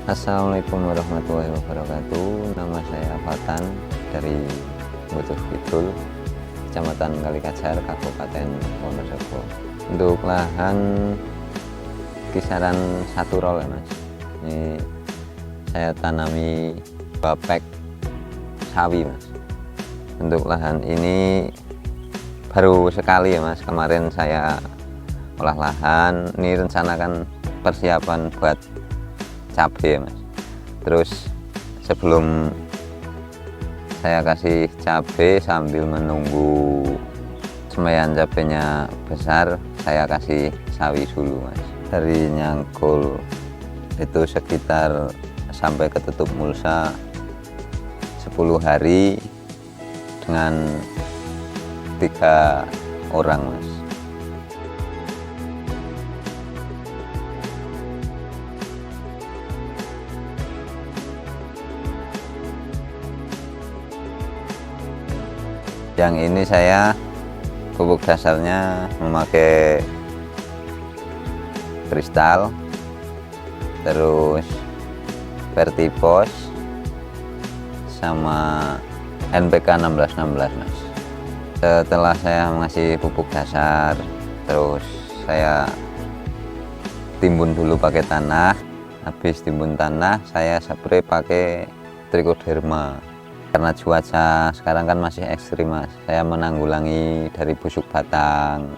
Assalamualaikum warahmatullahi wabarakatuh. Nama saya Fatan dari Butuh Kidul, Kecamatan Kalikajar, Kabupaten Wonosobo. Untuk lahan kisaran 1 rol ya Mas. Ini saya tanami bapek sawi Mas. Untuk lahan ini baru sekali ya Mas. Kemarin saya olah lahan. Ini rencanakan persiapan buat cabai Mas. Terus sebelum saya kasih cabai, sambil menunggu semaian cabainya besar, saya kasih sawi dulu Mas. Dari nyangkul itu sekitar sampai ke tutup mulsa 10 hari dengan 3 orang Mas. Yang ini saya pupuk dasarnya memakai kristal, terus Vertipos sama NPK 1616 Mas. Setelah saya ngasih pupuk dasar, terus saya timbun dulu pakai tanah. Habis timbun tanah, saya spray pakai Trichoderma. Karena cuaca sekarang kan masih ekstrim Mas, saya menanggulangi dari busuk batang.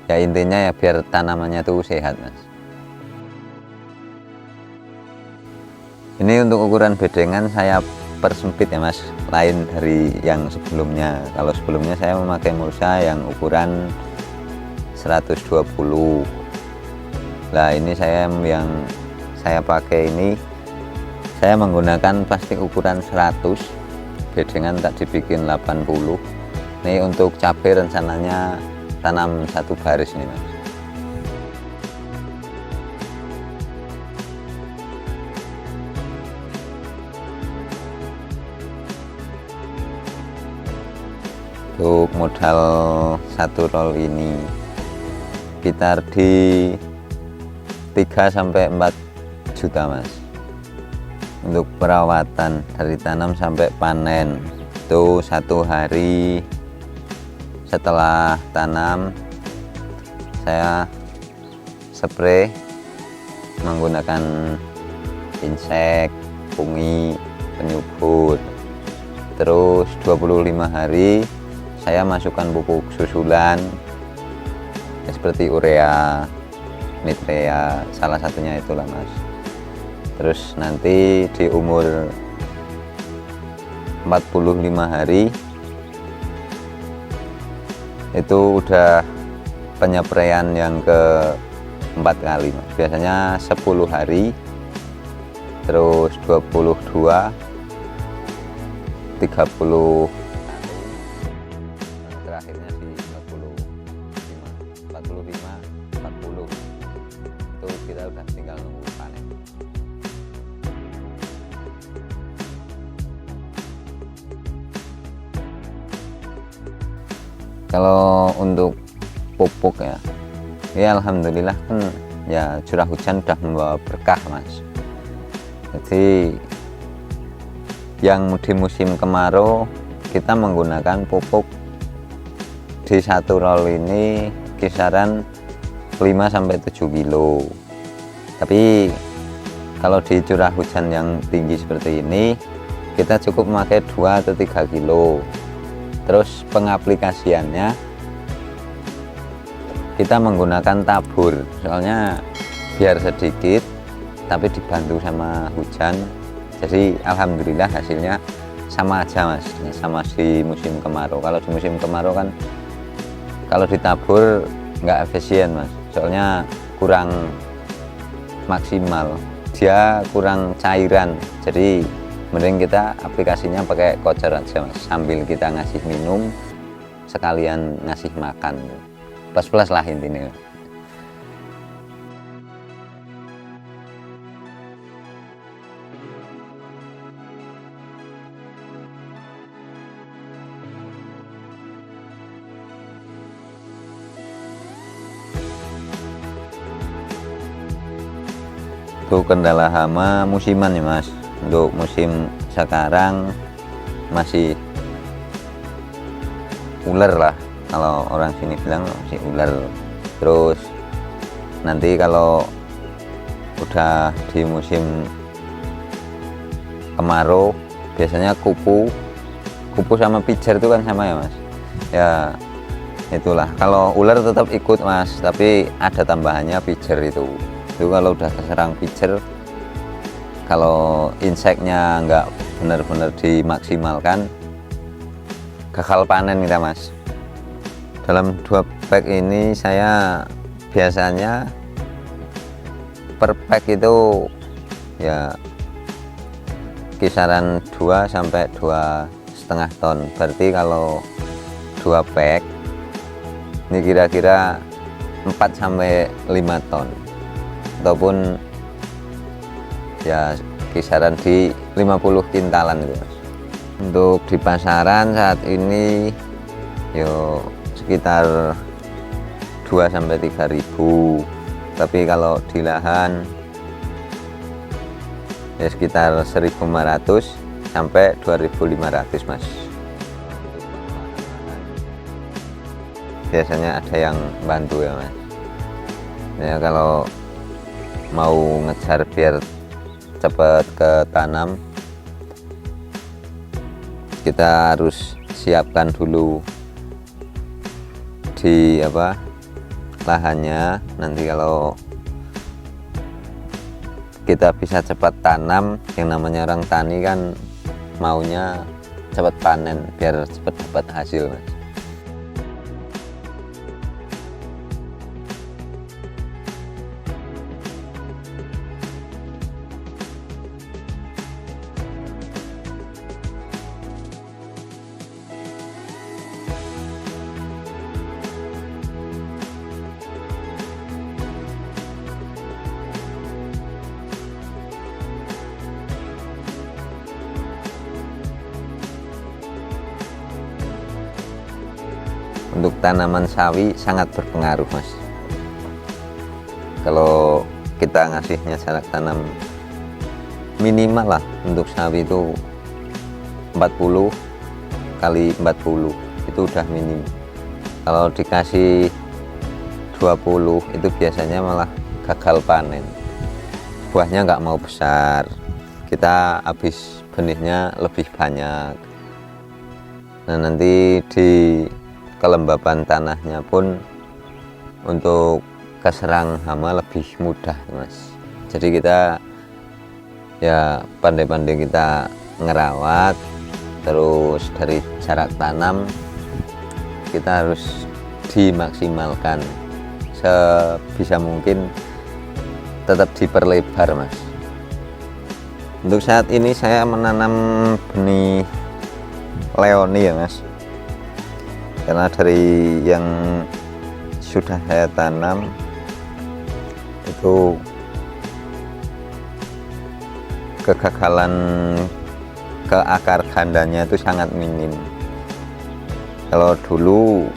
Ya intinya ya biar tanamannya tuh sehat Mas. Ini untuk ukuran bedengan saya persempit ya Mas, lain dari yang sebelumnya. Kalau sebelumnya saya memakai mulsa yang ukuran 120. Nah ini yang saya pakai ini, saya menggunakan plastik ukuran 100, bedengan tak dibikin 80. Ini untuk cabai rencananya tanam 1 baris nih Mas. Untuk modal 1 rol ini sekitar di 3-4 juta Mas. Untuk perawatan dari tanam sampai panen itu 1 hari setelah tanam saya spray menggunakan insek, fungi, penyubur. Terus 25 hari saya masukkan pupuk susulan ya, seperti urea, nitrea, salah satunya itulah Mas. Terus nanti di umur 45 hari itu udah penyepraian yang ke-4 kali Mas. Biasanya 10 hari, terus 22, 30, terakhirnya di 45, 40 itu kita udah tinggal nunggu panen. Kalau untuk pupuk ya alhamdulillah kan ya curah hujan udah membawa berkah Mas. Jadi yang di musim kemarau kita menggunakan pupuk di 1 rol ini kisaran 5-7 kilo. Tapi kalau di curah hujan yang tinggi seperti ini kita cukup memakai 2 atau 3 kilo. Terus pengaplikasiannya kita menggunakan tabur, soalnya biar sedikit tapi dibantu sama hujan. Jadi alhamdulillah hasilnya sama aja Mas, sama di musim kemarau. Kalau di musim kemarau kan kalau ditabur nggak efisien Mas, soalnya kurang maksimal, dia kurang cairan. Jadi mending kita aplikasinya pakai kocer aja Mas, sambil kita ngasih minum sekalian ngasih makan, plus lah intinya. Untuk kendala hama musiman ya Mas. Untuk musim sekarang masih ular lah, kalau orang sini bilang masih ular. Terus nanti kalau udah di musim kemarau biasanya kupu sama pijar itu kan sama ya Mas ya. Itulah, kalau ular tetap ikut Mas, tapi ada tambahannya pijar itu kalau udah keserang pijar, kalau inseknya nggak benar-benar dimaksimalkan, gagal panen kita Mas. Dalam 2 pack ini saya biasanya per pack itu ya kisaran 2 sampai 2,5 ton. Berarti kalau 2 pack ini kira-kira 4 sampai 5 ton, ataupun ya kisaran di 50 kintalan itu Mas. Untuk di pasaran saat ini yo sekitar 2 sampai 3.000, tapi kalau di lahan ya sekitar 1.500 sampai 2.500 Mas. Biasanya ada yang bantu ya Mas ya, kalau mau ngejar biar cepat ke tanam, kita harus siapkan dulu di lahannya. Nanti kalau kita bisa cepat tanam, yang namanya orang tani kan maunya cepat panen biar cepat dapat hasil Mas. Untuk tanaman sawi sangat berpengaruh Mas. Kalau kita ngasihnya jarak tanam minimal lah, untuk sawi itu 40 kali 40 itu udah minim. Kalau dikasih 20 itu biasanya malah gagal panen, buahnya nggak mau besar, kita habis benihnya lebih banyak. Nah nanti di kelembapan tanahnya pun untuk keserang hama lebih mudah Mas. Jadi kita ya pandai-pandai kita ngerawat, terus dari jarak tanam kita harus dimaksimalkan sebisa mungkin, tetap diperlebar Mas. Untuk saat ini saya menanam benih leoni ya Mas, karena dari yang sudah saya tanam itu kegagalan ke akar gandanya itu sangat minim. Kalau dulu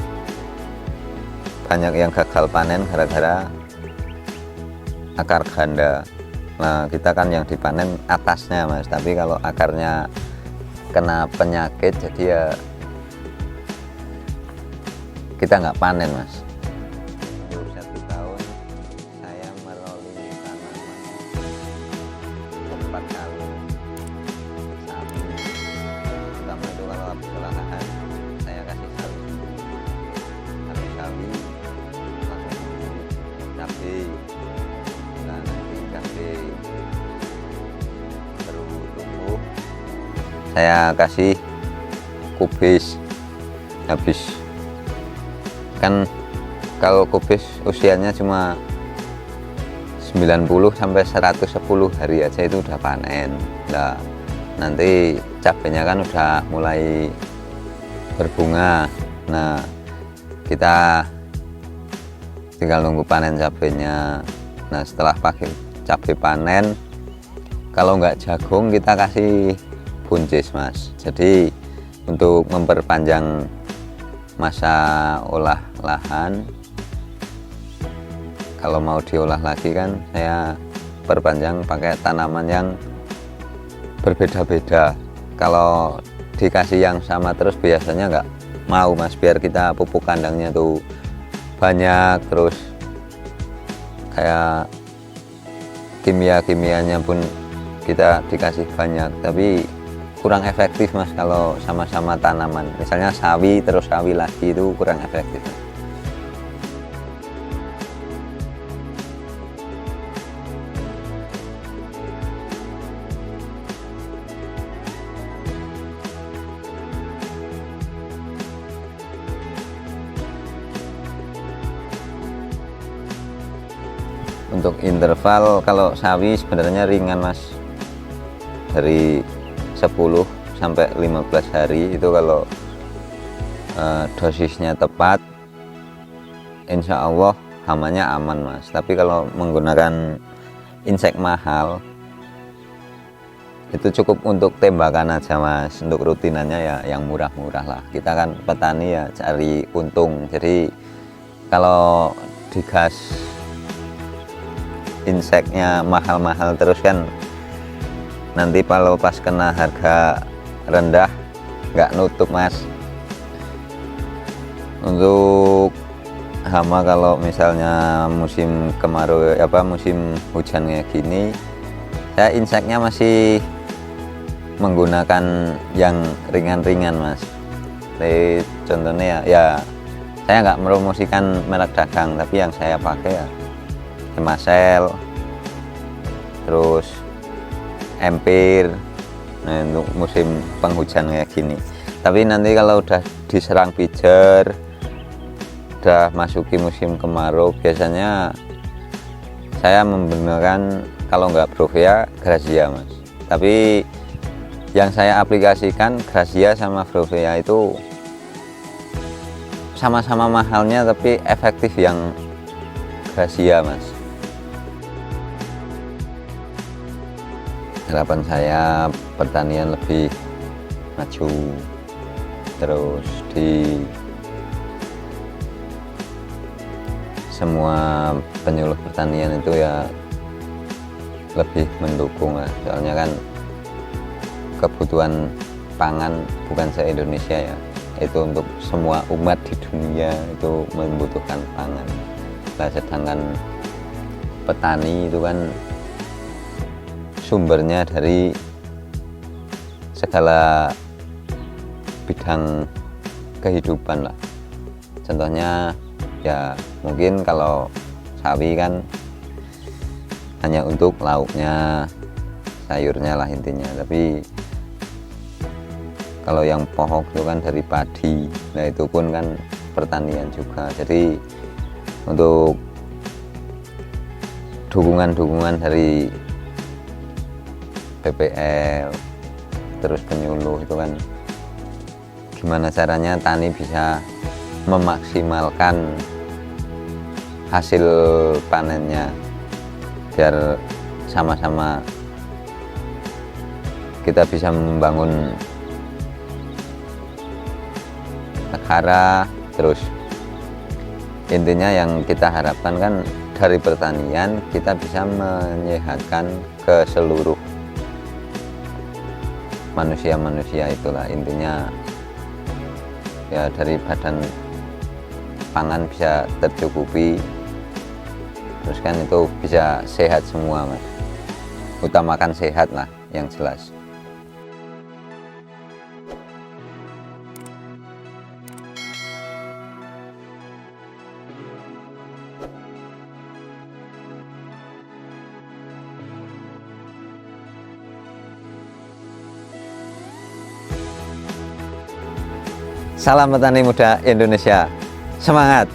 banyak yang gagal panen gara-gara akar ganda. Nah kita kan yang dipanen atasnya Mas, tapi kalau akarnya kena penyakit jadi ya kita nggak panen Mas. Untuk 1 tahun saya meroli tanaman 4 kali sawi. Pertama itu kalau habis olahan saya kasih sawi, habis sawi langsung cabai. Nah nanti cabai baru tumbuh saya kasih kubis. Habis kan kalau kubis usianya cuma 90 sampai 110 hari aja itu udah panen. Nah nanti cabenya kan udah mulai berbunga. Nah kita tinggal nunggu panen cabenya. Nah setelah pakai cabai panen, kalau nggak jagung kita kasih buncis Mas. Jadi untuk memperpanjang masa olah lahan, kalau mau diolah lagi kan saya perpanjang pakai tanaman yang berbeda-beda. Kalau dikasih yang sama terus biasanya nggak mau mas, biar kita pupuk kandangnya tuh banyak, terus kayak kimia-kimianya pun kita dikasih banyak, tapi kurang efektif mas kalau sama-sama tanaman. Misalnya sawi terus sawi lagi, itu kurang efektif. Untuk interval kalau sawi sebenarnya ringan mas, dari 10 sampai 15 hari itu kalau dosisnya tepat insya Allah hamanya aman mas. Tapi kalau menggunakan insek mahal itu cukup untuk tembakan aja mas, untuk rutinannya ya yang murah-murah lah. Kita kan petani ya cari untung, jadi kalau digas inseknya mahal-mahal terus kan nanti kalau pas kena harga rendah nggak nutup mas. Untuk hama kalau misalnya musim kemarau musim hujan kayak gini, saya inseknya masih menggunakan yang ringan-ringan mas. Jadi contohnya ya saya nggak meromosikan merek dagang, tapi yang saya pakai ya Hemasel, terus Empir. Nah, untuk musim penghujan kayak gini. Tapi nanti kalau udah diserang pijer, udah masuki musim kemarau, biasanya saya menggunakan kalau nggak Provea, Grazia mas. Tapi yang saya aplikasikan Grazia sama Provea itu sama-sama mahalnya, tapi efektif yang Grazia mas. Harapan saya pertanian lebih maju, terus di semua penyuluh pertanian itu ya lebih mendukung lah. Soalnya kan kebutuhan pangan bukan se-Indonesia ya, itu untuk semua umat di dunia itu membutuhkan pangan. Nah, sedangkan petani itu kan sumbernya dari segala bidang kehidupan lah. Contohnya ya mungkin kalau sawi kan hanya untuk lauknya, sayurnya lah intinya. Tapi kalau yang pokok itu kan dari padi, nah itu pun kan pertanian juga. Jadi untuk dukungan-dukungan dari PPL terus penyuluh itu kan gimana caranya tani bisa memaksimalkan hasil panennya biar sama-sama kita bisa membangun negara. Terus intinya yang kita harapkan kan dari pertanian kita bisa menyehatkan ke seluruh manusia-manusia, itulah intinya ya, dari badan pangan bisa tercukupi, terus kan itu bisa sehat semua mas. Utamakan sehat lah yang jelas. Salam petani muda Indonesia, semangat!